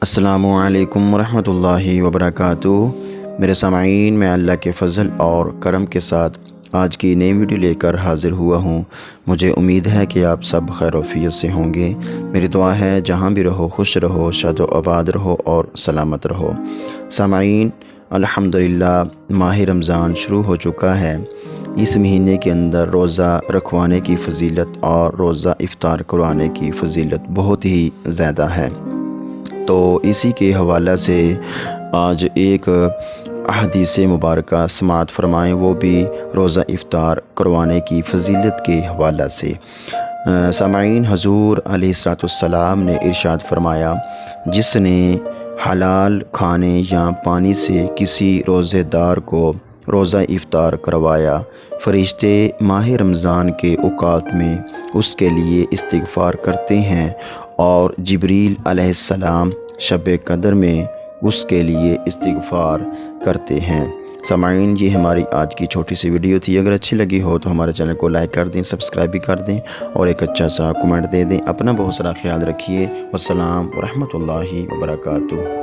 السلام علیکم ورحمۃ اللہ وبرکاتہ۔ میرے سامعین، میں اللہ کے فضل اور کرم کے ساتھ آج کی نئی ویڈیو لے کر حاضر ہوا ہوں۔ مجھے امید ہے کہ آپ سب خیر و عافیت سے ہوں گے۔ میری دعا ہے جہاں بھی رہو خوش رہو، شاد و آباد رہو اور سلامت رہو۔ سامعین، الحمدللہ ماہ رمضان شروع ہو چکا ہے۔ اس مہینے کے اندر روزہ رکھوانے کی فضیلت اور روزہ افطار کروانے کی فضیلت بہت ہی زیادہ ہے۔ تو اسی کے حوالہ سے آج ایک حدیث مبارکہ سماعت فرمائیں، وہ بھی روزہ افطار کروانے کی فضیلت کے حوالہ سے۔ سامعین، حضور علیہ السلام نے ارشاد فرمایا، جس نے حلال کھانے یا پانی سے کسی روزے دار کو روزہ افطار کروایا، فرشتے ماہ رمضان کے اوقات میں اس کے لیے استغفار کرتے ہیں اور جبریل علیہ السلام شب قدر میں اس کے لیے استغفار کرتے ہیں۔ سامعین، یہ ہماری آج کی چھوٹی سی ویڈیو تھی۔ اگر اچھی لگی ہو تو ہمارے چینل کو لائک کر دیں، سبسکرائب بھی کر دیں اور ایک اچھا سا کمنٹ دے دیں۔ اپنا بہت سارا خیال رکھیے۔ والسلام ورحمۃ اللہ وبرکاتہ۔